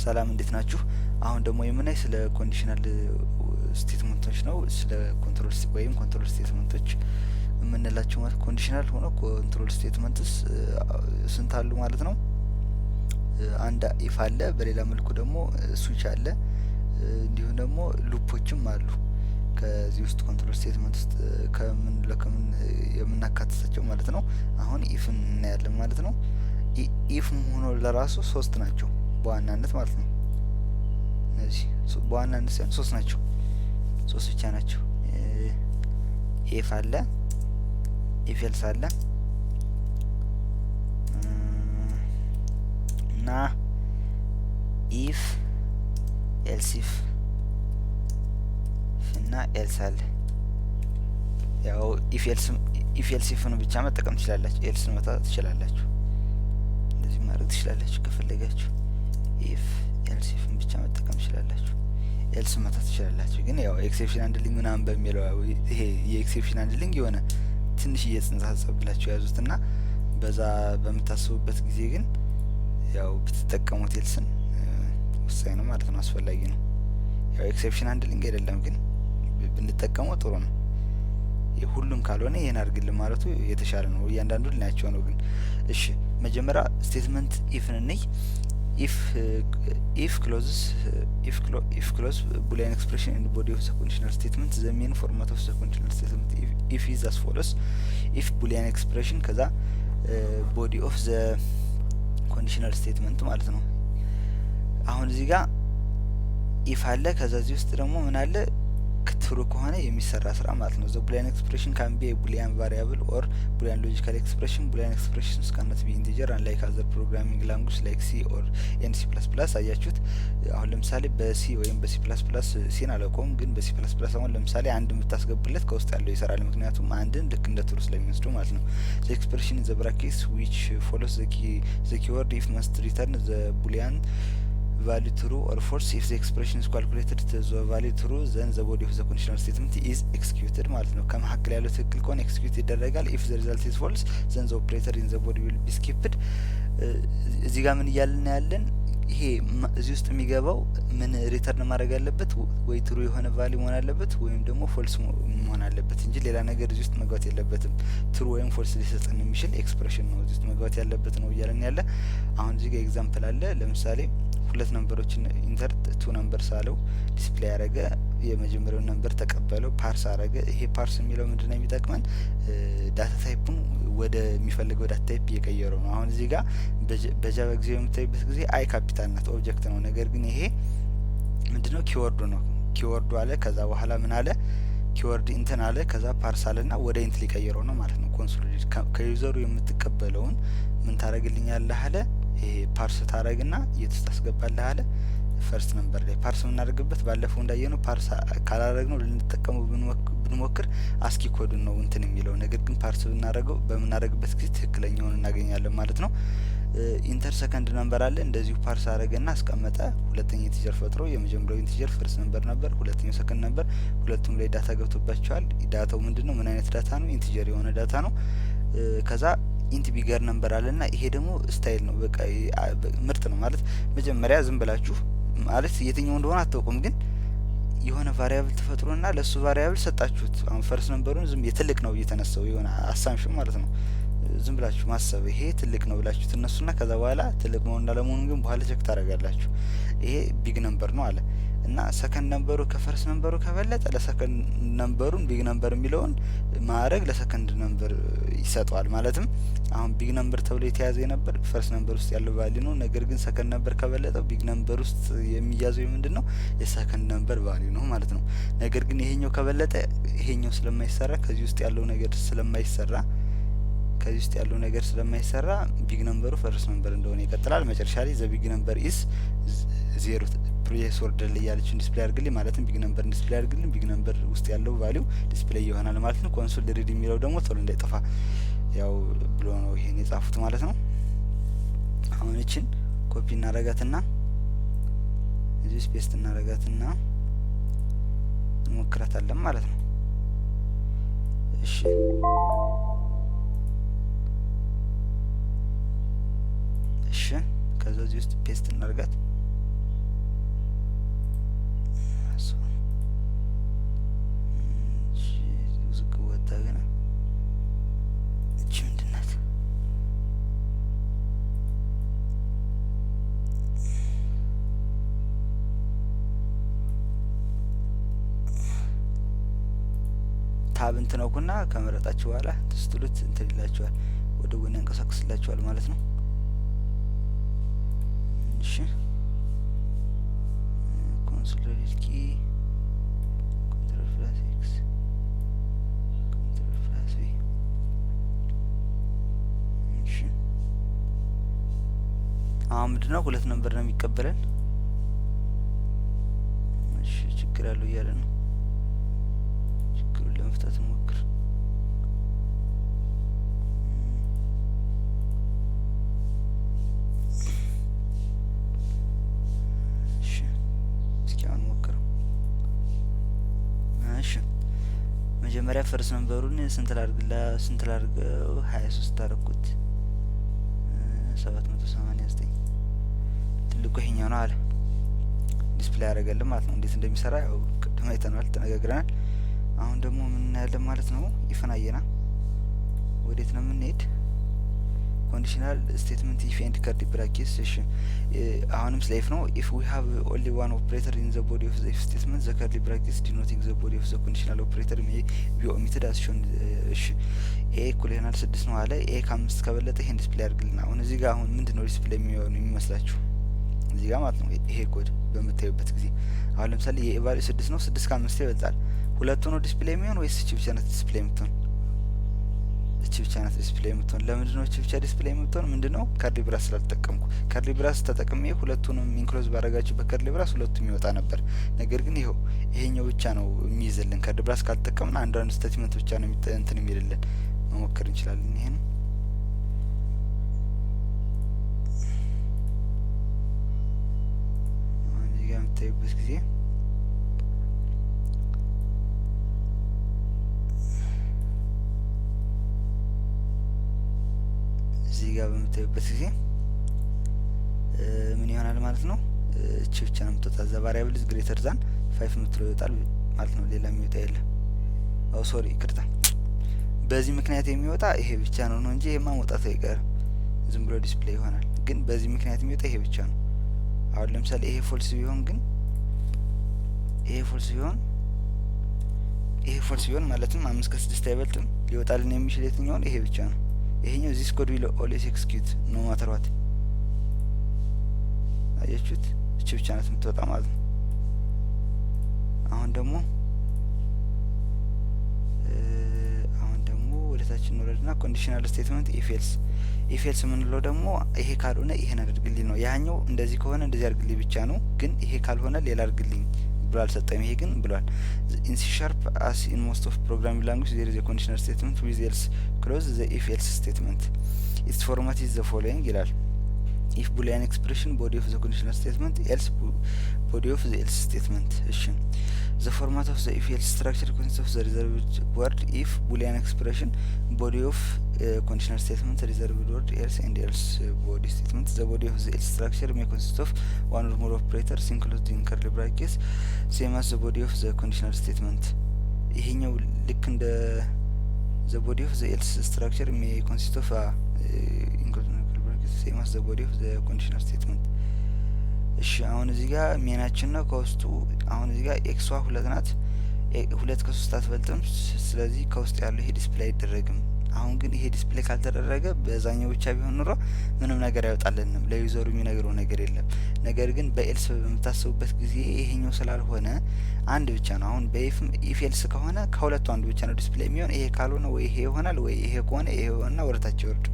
ሰላም እንዴት ናችሁ? አሁን ደግሞ የምናይ ስለ ኮንዲሽናል ስቴትመንቶች ነው። ስለ ኮንትሮል ወይም ኮንትሮል ስቴትመንቶች የምንላቸው ማለት ኮንዲሽናል ሆኖ ኮንትሮል ስቴትመንትስ ስንት አሉ ማለት ነው? አንድ ኢፍ አለ፣ በሌላ መልኩ ደግሞ ስዊች አለ፣ እንዲሁም ደግሞ ሉፖችም አሉ። ከዚህ ውስጥ ኮንትሮል ስቴትመንት ውስጥ ከምን የምናካትታቸው ማለት ነው። አሁን ኢፍን እናያለን ማለት ነው። ኢፍ ሆኖ ለራሱ ሶስት ናቸው በዋናነት ማለት ነው። እነዚህ በዋናነት ሳይሆን ሶስት ናቸው፣ ሶስት ብቻ ናቸው። ኢፍ አለ፣ ኢፍ ኤልስ አለ እና ኢፍ ኤልስ ኢፍ እና ኤልስ አለ። ያው ኢፍ ኤልስ ኢፍን ብቻ መጠቀም ትችላላችሁ፣ ኤልስን መታ ትችላላችሁ፣ እንደዚህ ማድረግ ትችላላችሁ ከፈለጋችሁ። ኢፍ ኤልስ ኢፍን ብቻ መጠቀም ትችላላችሁ፣ ኤልስ መታ ትችላላችሁ። ግን ያው ኤክሴፕሽን ሃንድሊንግ ምናምን በሚለው ይሄ የኤክሴፕሽን ሃንድሊንግ የሆነ ትንሽ ጽንሰ ሀሳብ ብላችሁ ያዙትና በዛ በምታስቡበት ጊዜ ግን ያው ብትጠቀሙት ኤልስን ወሳኝ ነው ማለት ነው፣ አስፈላጊ ነው። ያው ኤክሴፕሽን ሃንድሊንግ አይደለም ግን ብንጠቀመው ጥሩ ነው። ሁሉም ካልሆነ ይሄን አድርግልን ማለቱ የተሻለ ነው። እያንዳንዱ ልናያቸው ነው ግን እሺ፣ መጀመሪያ ስቴትመንት ኢፍን እንይ። ኢፍ ክሎዝ ቡሊያን ኤክስፕሬሽን ኢን ቦዲ ኦፍ ዘ ኮንዲሽናል ስቴትመንት ዘ ሜን ፎርማት ኦፍ ዘ ኮንዲሽናል ስቴትመንት ኢፍ ኢዝ አስ ፎሎስ። ኢፍ ቡሊያን ኤክስፕሬሽን ከዛ ቦዲ ኦፍ ዘ ኮንዲሽናል ስቴትመንት ማለት ነው። አሁን እዚህ ጋር ኢፍ አለ፣ ከዛ እዚህ ውስጥ ደግሞ ምን አለ? ትሩ ከሆነ የሚሰራ ስራ ማለት ነው። ዘ ቡሊያን ኤክስፕሬሽን ካን ቢ ቡሊያን ቫሪያብል ኦር ቡሊያን ሎጂካል ኤክስፕሬሽን። ቡሊያን ኤክስፕሬሽንስ ካንት ቢ ኢንቲጀር አንላይክ አዘር ፕሮግራሚንግ ላንጉጅ ላይክ ሲ ኦር ኤን ሲ ፕላስ ፕላስ። አያችሁት? አሁን ለምሳሌ በሲ ወይም በሲ ፕላስ ፕላስ ሲን አላውቀውም፣ ግን በሲ ፕላስ ፕላስ አሁን ለምሳሌ አንድ የምታስገቡለት ከውስጥ ያለው ይሰራል። ምክንያቱም አንድን ልክ እንደ ትሩ ስለሚወስዱ ማለት ነው። ዘ ኤክስፕሬሽን ኢን ዘ ብራኬትስ ዊች ፎሎስ ዘ ኪወርድ ኢፍ መስት ሪተርን ዘ ቡሊያን value true or false. If the expression is calculated to the value true, then the body of the conditional statement is executed ማለት ነው። ከመሀከል ያለው ትክክል ከሆነ ኤክስኪዩት ይደረጋል። if the result is false, then the operator in the body will be skipped። እዚህ ጋር ምን እያልን ያለን? ይሄ እዚህ ውስጥ የሚገባው ምን ሪተርን ማድረግ አለበት? ወይ ትሩ የሆነ ቫልዩ መሆን አለበት ወይም ደግሞ ፎልስ መሆን አለበት እንጂ ሌላ ነገር እዚህ ውስጥ መግባት የለበትም። ትሩ ወይም ፎልስ ሊሰጥን የሚችል ኤክስፕሬሽን ነው እዚህ ውስጥ መግባት ያለበት ነው እያልን ያለ። አሁን እዚህ ጋር ኤግዛምፕል አለ። ለምሳሌ ሁለት ነምበሮችን ኢንተር ቱ ነምበርስ አለው፣ ዲስፕሌይ ያደረገ፣ የመጀመሪያውን ነምበር ተቀበለው፣ ፓርስ አደረገ። ይሄ ፓርስ የሚለው ምንድነው የሚጠቅመን? ዳታ ታይፑን ወደ የሚፈልገው ዳታ ታይፕ እየቀየረው ነው። አሁን እዚህ ጋር በጃቫ ጊዜ የምታዩበት ጊዜ አይ ካፒታል ናት፣ ኦብጀክት ነው። ነገር ግን ይሄ ምንድነው? ኪወርዱ ነው። ኪወርዱ አለ፣ ከዛ በኋላ ምን አለ? ኪወርድ ኢንትን አለ፣ ከዛ ፓርስ አለና ወደ ኢንት ሊቀየረው ነው ማለት ነው። ኮንሶሊዴት ከዩዘሩ የምትቀበለውን ምን ታረግልኛለህ አለ? ይሄ ፓርስ ታረግና የት ታስገባለህ አለ? ፈርስት ነምበር ላይ ፓርስ የምናደርግበት ባለፈው እንዳየነው ፓርስ ካላረግነው ልንጠቀመው ብንሞክር አስኪ ኮዱን ነው እንትን የሚለው። ነገር ግን ፓርስ ብናደርገው በምናደርግበት ጊዜ ትክክለኛውን እናገኛለን ማለት ነው። ኢንተር ሰከንድ ነምበር አለ፣ እንደዚሁ ፓርስ አረገና አስቀመጠ። ሁለተኛ ኢንቲጀር ፈጥሮ የመጀመሪያው ኢንቲጀር ፈርስት ነምበር ነበር፣ ሁለተኛው ሰከንድ ነበር። ሁለቱም ላይ ዳታ ገብቶባቸዋል። ዳታው ምንድነው? ምን አይነት ዳታ ነው? ኢንቲጀር የሆነ ዳታ ነው። ከዛ ኢንት ቢገር ነምበር አለና ይሄ ደግሞ ስታይል ነው። በቃ ምርጥ ነው ማለት መጀመሪያ ዝም ብላችሁ ማለት የትኛው እንደሆነ አታውቁም፣ ግን የሆነ ቫሪያብል ተፈጥሮና ለሱ ቫሪያብል ሰጣችሁት። አሁን ፈርስት ነምበሩን ዝም የትልቅ ነው እየተነሳው የሆነ አሳምሽም ማለት ነው። ዝም ብላችሁ ማሰብ ይሄ ትልቅ ነው ብላችሁ ትነሱና ከዛ በኋላ ትልቅ መሆንና ለመሆኑ ግን በኋላ ቸክ ታደርጋላችሁ። ይሄ ቢግ ነምበር ነው አለ እና ሰከንድ ነምበሩ ከፈርስት ነምበሩ ከበለጠ ለሰከንድ ነምበሩን ቢግ ነምበር የሚለውን ማዕረግ ለሰከንድ ነምበር ይሰጠዋል። ማለትም አሁን ቢግ ነምበር ተብሎ የተያዘ የነበር ፈርስት ነምበር ውስጥ ያለው ቫልዩ ነው። ነገር ግን ሰከንድ ነምበር ከበለጠው ቢግ ነምበር ውስጥ የሚያዘው ምንድነው? የሰከንድ ነምበር ቫልዩ ነው ማለት ነው። ነገር ግን ይሄኛው ከበለጠ ይሄኛው ስለማይሰራ ከዚህ ውስጥ ያለው ነገር ስለማይሰራ ቢግ ነምበሩ ፈርስት ነምበር እንደሆነ ይቀጥላል። መጨረሻ ላይ ዘ ቢግ ነምበር ኢዝ ዜሮ ፕሬስ ኦርደር ላይ ያለችን ዲስፕሌይ አድርግልኝ ማለትም ቢግ ነምበር ዲስፕሌይ አድርግልኝ። ቢግ ነምበር ውስጥ ያለው ቫልዩ ዲስፕሌይ ይሆናል ማለት ነው። ኮንሶል ሪድ የሚለው ደግሞ ቶሎ እንዳይጠፋ ያው ብሎ ነው ይሄን የጻፉት ማለት ነው። አሁን እቺን ኮፒ እናረጋትና እዚህ ስፔስ እናረጋትና እንሞክራታለን ማለት ነው። እሺ ከዛ እዚህ ውስጥ ፔስት እናርጋት። ታብን ትነኩና ከመረጣችሁ በኋላ ስትሉት እንትን ይላችኋል፣ ወደ ጎን ያንቀሳቅስላችኋል ማለት ነው። እሺ ኮንሶል ኪ ኮንትሮል ፕላስ ኤክስ ኮንትሮል ፕላስ ቪ። እሺ አሁን ምንድነው ሁለት ነምበር ነው የሚቀበለን። እሺ ችግር አለው እያለ ነው። ችግሩን ለመፍታት እንሞክር። እሺ እስኪ አሁን ሞክረው። እሺ መጀመሪያ ፈርስ ነምበሩን ስንት ላድርገው? 23 አደረኩት። 789 ትልቁ ይሄኛው ነው አለ። ዲስፕሌይ ያደርጋልን ማለት ነው። እንዴት እንደሚሰራ ያው ቅድም አይተናል፣ ተነጋግረናል። አሁን ደግሞ ምን እናያለን ማለት ነው። ይፈናየና ወዴት ነው የምንሄድ? ኮንዲሽናል ስቴትመንት ኢፍ ኤንድ ከርሊ ብራኬትስ። እሺ አሁንም ስለ ኢፍ ነው። ኢፍ ዊ ሃቭ ኦንሊ ዋን ኦፕሬተር ኢን ዘ ቦዲ ኦፍ ዘ ኢፍ ስቴትመንት ዘ ከርሊ ብራኬትስ ዲኖቲንግ ዘ ቦዲ ኦፍ ዘ ኮንዲሽናል ኦፕሬተር ሜይ ቢ ኦሚትድ አስ ሾን። እሺ ኤ እኩል ይሆናል 6 ነው አለ። ኤ ከ5 ከበለጠ ይሄን ዲስፕሌይ ያድርግልና። አሁን እዚህ ጋር አሁን ምንድነው ዲስፕሌይ የሚሆነው የሚመስላችሁ? እዚህ ጋር ማለት ነው ይሄ ኮድ በምታዩበት ጊዜ አሁን ለምሳሌ የኤ ቫልዩ 6 ነው። 6 ከ5 ይበልጣል። ሁለቱ ነው ዲስፕሌይ የሚሆን ወይስ እቺ ብቻ ናት ዲስፕሌይ የምትሆን? እቺ ብቻ ናት ዲስፕሌይ የምትሆን። ለምንድን ነው እቺ ብቻ ዲስፕሌይ የምትሆን? ምንድነው ከርሊ ብራስ ስላልተጠቀምኩ። ከርሊ ብራስ ተጠቅሜ ሁለቱንም ኢንክሎዝ ባረጋችሁ በከርሊ ብራስ ሁለቱም ይወጣ ነበር። ነገር ግን ይሄኛው ብቻ ነው የሚይዝልን። ከርሊ ብራስ ካልተጠቀምና አንዳንድ ስቴትመንት ብቻ ነው እንትን የሚልልን። መሞከር እንችላለን ይሄን። እዚህ ጋር የምታዩበት ጊዜ እዚህ ጋር በምታዩበት ጊዜ ምን ይሆናል ማለት ነው? እቺ ብቻ ነው የምትወጣ። ዘ ቫሪያብል ኢዝ ግሬተር ዛን 5 የምትለው ይወጣል ማለት ነው። ሌላ የሚወጣ የለም። ኦ ሶሪ ይቅርታ። በዚህ ምክንያት የሚወጣ ይሄ ብቻ ነው እንጂ ይሄማ መውጣቱ አይቀርም። ዝም ብሎ ዲስፕሌይ ይሆናል። ግን በዚህ ምክንያት የሚወጣ ይሄ ብቻ ነው። አሁን ለምሳሌ ይሄ ፎልስ ቢሆን ግን ይሄ ፎልስ ቢሆን ማለትም 5 ከ6 አይበልጥም። ሊወጣልን የሚችል የትኛውን? ይሄ ብቻ ነው። ይሄኛው ዚስ ኮድ ዊል ኦልዌይስ ኤክስኪዩት ኖ ማተር ዋት። አያችሁት? እቺ ብቻ ናት የምትወጣ ማለት ነው። አሁን ደግሞ ወደታችን እንወረድና ኮንዲሽናል ስቴትመንት ኢፍ ኤልስ የምንለው ደግሞ ይሄ ካልሆነ ይሄን አድርግልኝ ነው። ያኛው እንደዚህ ከሆነ እንደዚህ አድርግልኝ ብቻ ነው። ግን ይሄ ካልሆነ ሌላ አድርግልኝ ብሎ አልሰጠም። ይሄ ግን ብሏል። ኢን ሲ ሻርፕ አስ ኢን ሞስት ኦፍ ፕሮግራሚንግ ላንጉዌጅ ዜር ኢዝ ኤ ኮንዲሽናል ስቴትመንት ዊዝ ኤልስ ክሎዝ ዘ ኢፍ ኤልስ ስቴትመንት ኢትስ ፎርማት ኢዝ ዘ ፎሎዊንግ ይላል። ኢፍ ቡሊያን ኤክስፕሬሽን ቦዲ ኦፍ ዘ ኮንዲሽናል ስቴትመንት ኤልስ ቦዲ ኦፍ ዘ ኤልስ ስቴትመንት። እሺ the format of the if else structure consists of the reserved word if boolean expression body of conditional statement reserved word else and else body statement. The body of the else structure may consist of one or more operators included in curly brackets same as the body of the conditional statement. ይሄኛው ልክ እንደ the body of the else structure may consist of included in curly brackets same as the body of the conditional statement. እሺ አሁን እዚህ ጋር ሜናችን ነው ከውስጡ። አሁን እዚህ ጋር ኤክሷ 2 ናት። 2 ከ3 አትበልጥም። ስለዚህ ከውስጥ ያለው ይሄ ዲስፕሌይ አይደረግም። አሁን ግን ይሄ ዲስፕሌይ ካልተደረገ በዛኛው ብቻ ቢሆን ኑሮ ምንም ነገር አይወጣልንም። ለዩዘሩ የሚነግረው ነገር የለም። ነገር ግን በኤልስ በምታስቡበት ጊዜ ይሄኛው ስላልሆነ አንድ ብቻ ነው። አሁን በኢፍ ኤልስ ከሆነ ከሁለቱ አንዱ ብቻ ነው ዲስፕሌይ የሚሆን። ይሄ ካልሆነ ወይ ይሄ ይሆናል ወይ ይሄ ከሆነ ይሄ ይሆንና ወደታች ይወርድ።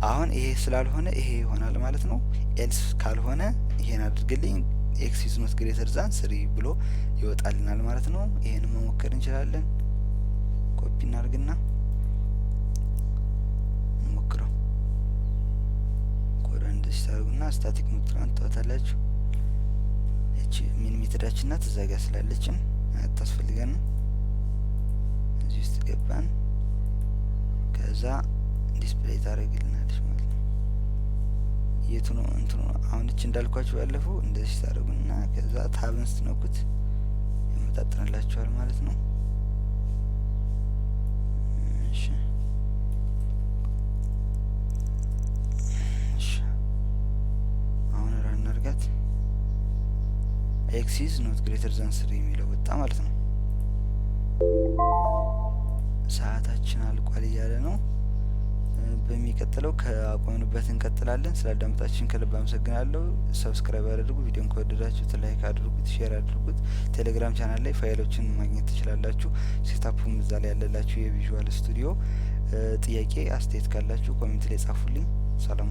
አሁን ይሄ ስላልሆነ ይሄ ይሆናል ማለት ነው። ኤልስ ካልሆነ ይሄን አድርግልኝ ኤክስ ኢዝ ኖት ግሬተር ዛን 3 ብሎ ይወጣልናል ማለት ነው። ይሄን መሞከር እንችላለን። ኮፒ እናርግና እንሞክረው። ኮድ እንደዚህ ታርጉና ስታቲክ ሙትራን ታወጣላችሁ። እቺ ሚን ሜተዳችን ናት። እዛ ጋር ስላለችን አታስፈልገንም። እዚህ ውስጥ ገባን። ከዛ ዲስፕሌይ ታረግልናለች ማለት ነው። የቱ ነው እንትኑ? አሁን እቺ እንዳልኳችሁ ያለፈው እንደዚህ ታረጉና ከዛ ታብን ስትነኩት ያመጣጥንላችኋል ማለት ነው። እሺ አሁን ራን እናርጋት። ኤክስ ኢዝ ኖት ግሬተር ዛን 3 የሚለው ወጣ ማለት ነው። በሚቀጥለው ከአቆምንበት እንቀጥላለን። ስላዳመጣችን ከልብ አመሰግናለሁ። ሰብስክራይብ አድርጉ። ቪዲዮን ከወደዳችሁት ላይክ አድርጉት፣ ሼር አድርጉት። ቴሌግራም ቻናል ላይ ፋይሎችን ማግኘት ትችላላችሁ። ሴታፑም እዛ ላይ ያለላችሁ የቪዥዋል ስቱዲዮ። ጥያቄ አስተያየት ካላችሁ ኮሜንት ላይ ጻፉልኝ። ሰላም